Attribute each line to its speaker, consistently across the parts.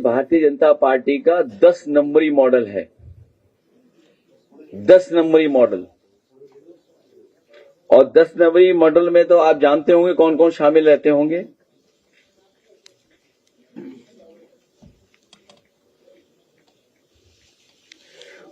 Speaker 1: Bharatiya Janata party का 10 नंबरी model है, 10 नंबरी मॉडल। और 10 नंबरी मॉडल में तो आप जानते होंगे कौन कौन शामिल रहते होंगे।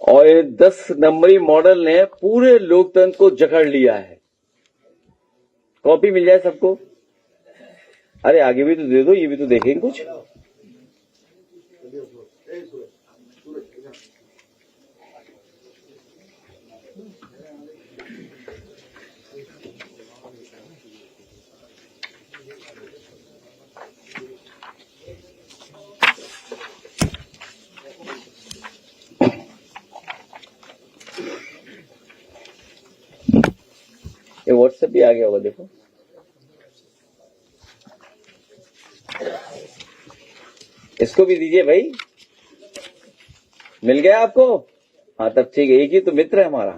Speaker 1: और ये 10 नंबरी मॉडल ने पूरे लोकतंत्र को जकड़ लिया है। कॉपी मिल जाए सबको? अरे आगे भी तो दे दो, ये भी तो देखेंगे कुछ। ये व्हाट्सएप भी आ गया होगा, देखो। इसको भी दीजिए भाई। मिल गया आपको? हाँ तब ठीक है, एक ही तो मित्र है हमारा।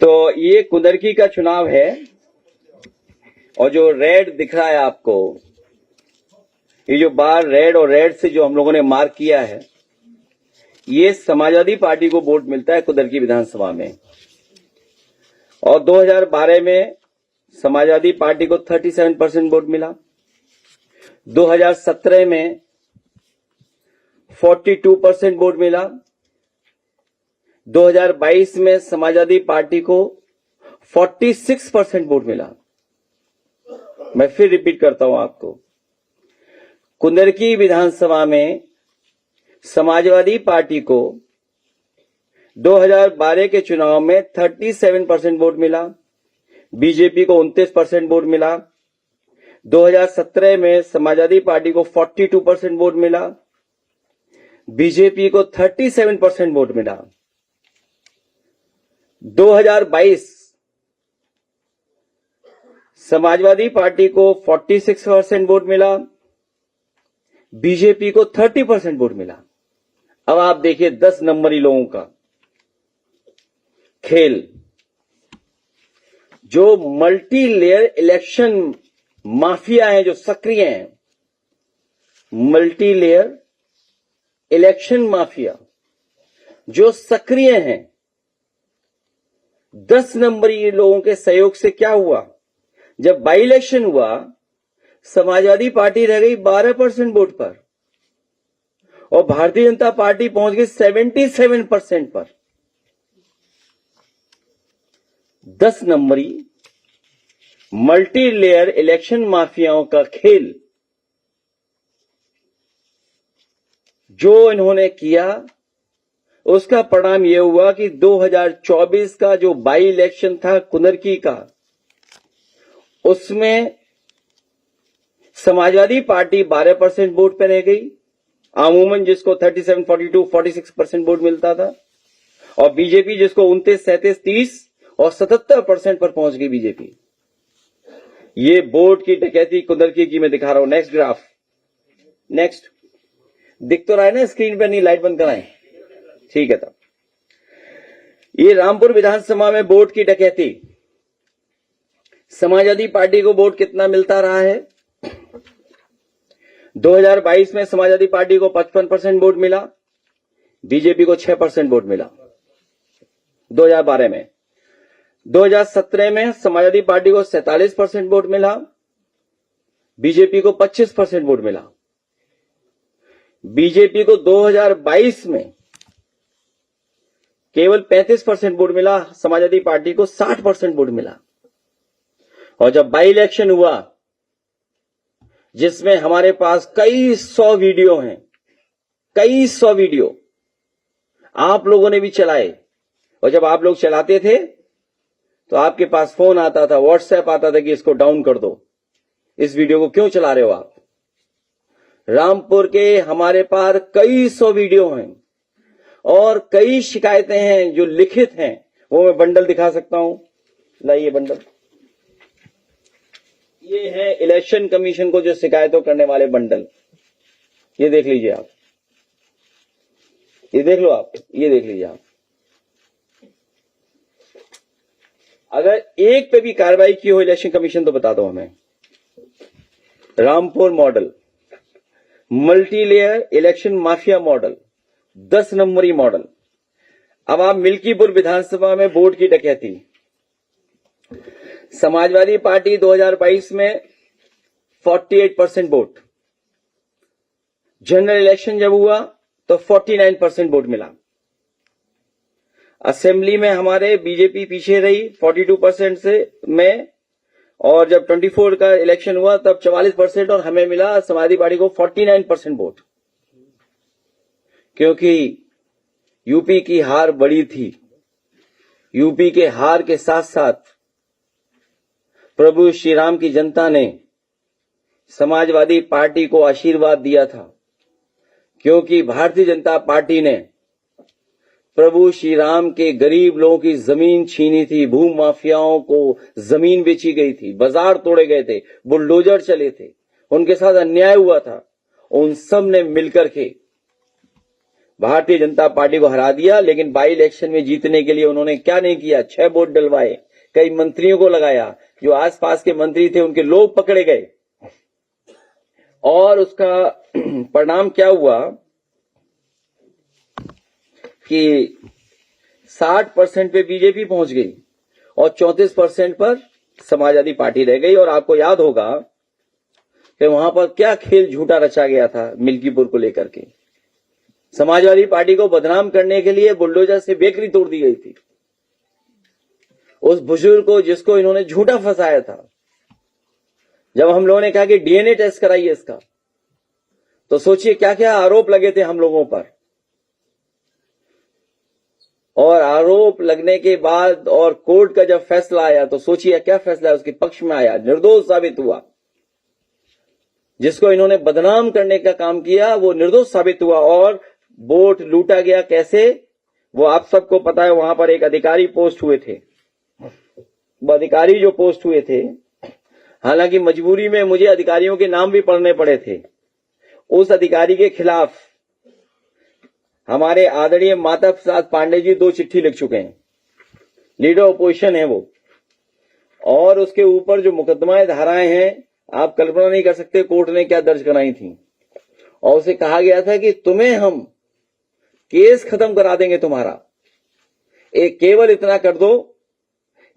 Speaker 1: तो ये कुंदरकी का चुनाव है, और जो रेड दिख रहा है आपको, ये जो बार रेड और रेड से जो हम लोगों ने मार्क किया है, ये समाजवादी पार्टी को वोट मिलता है कुंदरकी विधानसभा में। और 2012 में समाजवादी पार्टी को 37% वोट मिला। 2017 में 42% वोट मिला। 2022 में समाजवादी पार्टी को 46% वोट मिला। मैं फिर रिपीट करता हूं आपको, कुंदरकी विधानसभा में समाजवादी पार्टी को 2012 के चुनाव में 37% वोट मिला, बीजेपी को 29% वोट मिला। 2017 में समाजवादी पार्टी को 42% वोट मिला, बीजेपी को 37% वोट मिला। 2022 समाजवादी पार्टी को 46% वोट मिला, बीजेपी को 30% वोट मिला। अब आप देखिए 10 नंबरी लोगों का खेल। जो मल्टी लेयर इलेक्शन माफिया हैं, जो सक्रिय हैं, मल्टी लेयर इलेक्शन माफिया जो सक्रिय हैं, 10 नंबरी लोगों के सहयोग से क्या हुआ, जब बाई इलेक्शन हुआ समाजवादी पार्टी रह गई 12% वोट पर और भारतीय जनता पार्टी पहुंच गई 77% पर। 10 नंबरी मल्टी लेयर इलेक्शन माफियाओं का खेल जो इन्होंने किया, उसका परिणाम यह हुआ कि 2024 का जो बाई इलेक्शन था कुंदरकी का, उसमें समाजवादी पार्टी 12% वोट पर रह गई, अमूमन जिसको 37, 42, 46% वोट मिलता था, और बीजेपी जिसको 29, 37, 30 और 77% पर पहुंच गई बीजेपी। ये वोट की डकैती कुंदरकी की मैं दिखा रहा हूं। Next graph, next. दिख तो रहा है ना स्क्रीन पे? नहीं, लाइट बंद कराएं, ठीक है। तब ये रामपुर विधानसभा में वोट की डकैती। समाजवादी पार्टी को वोट कितना मिलता रहा है? 2022 में समाजवादी पार्टी को 55% वोट मिला, बीजेपी को 6% वोट मिला 2012 में। 2017 में समाजवादी पार्टी को 47% वोट मिला, बीजेपी को 25% वोट मिला। बीजेपी को 2022 में केवल 35% वोट मिला, समाजवादी पार्टी को 60% वोट मिला। और जब बाई इलेक्शन हुआ, जिसमें हमारे पास कई सौ वीडियो हैं, कई सौ वीडियो आप लोगों ने भी चलाए, और जब आप लोग चलाते थे तो आपके पास फोन आता था, व्हाट्सएप आता था कि इसको डाउन कर दो, इस वीडियो को क्यों चला रहे हो आप। रामपुर के हमारे पास कई सौ वीडियो हैं और कई शिकायतें हैं जो लिखित हैं, वो मैं बंडल दिखा सकता हूं। लाइए बंडल। ये है इलेक्शन कमीशन को जो शिकायतों करने वाले बंडल, ये देख लीजिए आप, ये देख लो आप, ये देख लीजिए आप। अगर एक पे भी कार्रवाई की हो इलेक्शन कमीशन तो बता दो हमें। Rampur model, multi layer election mafia model, 10 नंबरी मॉडल। अब आप मिल्कीपुर विधानसभा में वोट की डकैती, समाजवादी पार्टी 2022 में 48% वोट, जनरल इलेक्शन जब हुआ तो 49% वोट मिला। असेंबली में हमारे बीजेपी पीछे रही 42% से में, और जब 24 का इलेक्शन हुआ तब 44% और हमें मिला समाजवादी पार्टी को 49% वोट। क्योंकि यूपी की हार बड़ी थी। यूपी के हार के साथ साथ प्रभु श्री राम की जनता ने समाजवादी पार्टी को आशीर्वाद दिया था, क्योंकि भारतीय जनता पार्टी ने प्रभु श्री राम के गरीब लोगों की जमीन छीनी थी, भू माफियाओं को जमीन बेची गई थी, बाजार तोड़े गए थे, बुलडोजर चले थे, उनके साथ अन्याय हुआ था। उन सब ने मिलकर के भारतीय जनता पार्टी को हरा दिया। लेकिन बाई इलेक्शन में जीतने के लिए उन्होंने क्या नहीं किया, 6 वोट डलवाए, कई मंत्रियों को लगाया, जो आसपास के मंत्री थे उनके लोग पकड़े गए, और उसका परिणाम क्या हुआ कि 60% पे बीजेपी पहुंच गई और 34% पर समाजवादी पार्टी रह गई। और आपको याद होगा कि वहां पर क्या खेल झूठा रचा गया था मिल्कीपुर को लेकर के। समाजवादी पार्टी को बदनाम करने के लिए बुलडोजर से बेकरी तोड़ दी गई थी। उस बुजुर्ग को जिसको इन्होंने झूठा फंसाया था, जब हम लोगों ने कहा कि डीएनए टेस्ट कराइए इसका, तो सोचिए क्या क्या आरोप लगे थे हम लोगों पर। और आरोप लगने के बाद और कोर्ट का जब फैसला आया तो सोचिए क्या फैसला उसके पक्ष में आया, निर्दोष साबित हुआ। जिसको इन्होंने बदनाम करने का काम किया वो निर्दोष साबित हुआ और वोट लूटा गया। कैसे, वो आप सबको पता है। वहां पर एक अधिकारी पोस्ट हुए थे, वो अधिकारी जो पोस्ट हुए थे, हालांकि मजबूरी में मुझे अधिकारियों के नाम भी पढ़ने पड़े थे। उस अधिकारी के खिलाफ हमारे आदरणीय माता प्रसाद पांडे जी 2 चिट्ठी लिख चुके हैं, लीडर ऑपोजिशन है वो। और उसके ऊपर जो मुकदमाएं धाराएं हैं, आप कल्पना नहीं कर सकते कोर्ट ने क्या दर्ज कराई थी। और उसे कहा गया था कि तुम्हें हम केस खत्म करा देंगे तुम्हारा, एक केवल इतना कर दो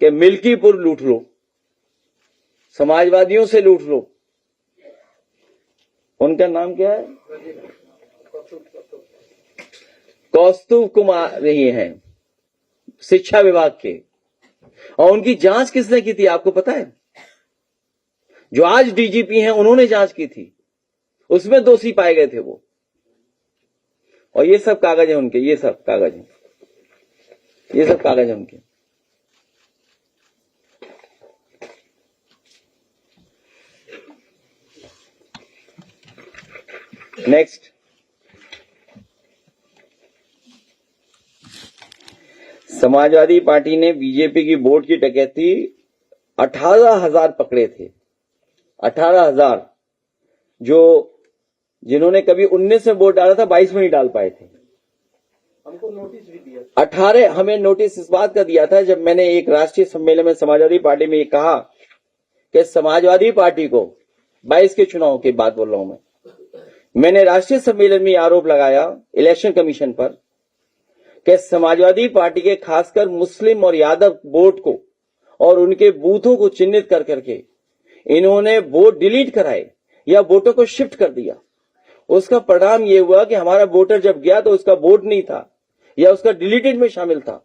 Speaker 1: कि मिल्कीपुर लूट लो, समाजवादियों से लूट लो। उनका नाम क्या है, कौस्तुभ कुमार रही हैं, शिक्षा विभाग के। और उनकी जांच किसने की थी आपको पता है? जो आज डीजीपी हैं उन्होंने जांच की थी, उसमें दोषी पाए गए थे वो। और ये सब कागज है उनके, ये सब कागज है, ये सब कागज है उनके। नेक्स्ट, समाजवादी पार्टी ने बीजेपी की वोट की डकैती 18,000 पकड़े थे। 18,000 जो जिन्होंने कभी 19 में वोट डाला था 22 में नहीं डाल पाए थे। हमको नोटिस भी दिया 18 हमें नोटिस इस बात का दिया था जब मैंने एक राष्ट्रीय सम्मेलन में समाजवादी पार्टी में ये कहा कि समाजवादी पार्टी को 22 के चुनाव की बात बोल रहा हूं मैंने राष्ट्रीय सम्मेलन में आरोप लगाया इलेक्शन कमीशन पर कि समाजवादी पार्टी के खासकर मुस्लिम और यादव वोट को और उनके बूथों को चिन्हित कर करके इन्होंने वोट डिलीट कराए या वोटों को शिफ्ट कर दिया। उसका परिणाम यह हुआ कि हमारा वोटर जब गया तो उसका वोट नहीं था या उसका डिलीटेड में शामिल था।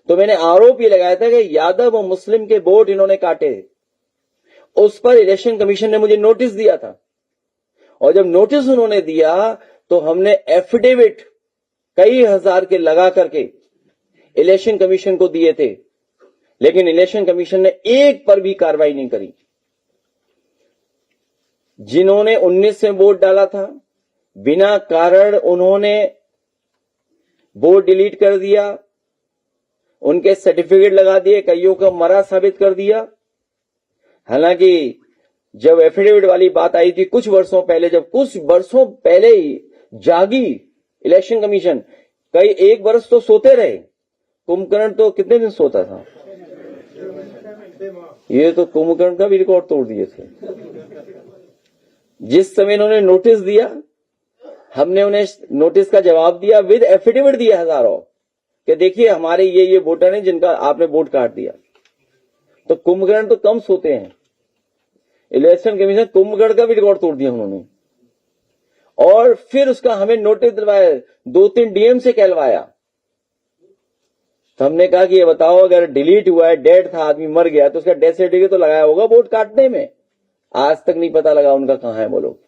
Speaker 1: तो मैंने आरोप ये लगाया था कि यादव और मुस्लिम के वोट इन्होंने काटे। उस पर इलेक्शन कमीशन ने मुझे नोटिस दिया था और जब नोटिस उन्होंने दिया तो हमने एफिडेविट कई हजार के लगा करके इलेक्शन कमीशन को दिए थे, लेकिन इलेक्शन कमीशन ने एक पर भी कार्रवाई नहीं करी। जिन्होंने 19 में वोट डाला था बिना कारण उन्होंने वोट डिलीट कर दिया, उनके सर्टिफिकेट लगा दिए, कईयों को मरा साबित कर दिया। हालांकि जब एफिडेविट वाली बात आई थी कुछ वर्षों पहले, जब कुछ वर्षों पहले ही जागी इलेक्शन कमीशन, कई एक वर्ष तो सोते रहे। कुंभकर्ण तो कितने दिन सोता था, ये तो कुंभकर्ण का भी रिकॉर्ड तोड़ दिए थे। जिस समय इन्होंने नोटिस दिया, हमने उन्हें नोटिस का जवाब दिया, विद एफिडेविट दिया हजारों कि देखिए हमारे ये वोटर हैं जिनका आपने वोट काट दिया। तो कुंभकर्ण तो कम सोते हैं। इलेक्शन कमीशन कुंभकर्ण का भी रिकॉर्ड तोड़ दिया उन्होंने। और फिर उसका हमें नोटिस दिलवाया, 2-3 डीएम से कहलवाया। तो हमने कहा कि ये बताओ, अगर डिलीट हुआ है, डेड था, आदमी मर गया, तो उसका डेथ सर्टिफिकेट तो लगाया होगा वोट काटने में। आज तक नहीं पता लगा उनका कहां है वो लोग।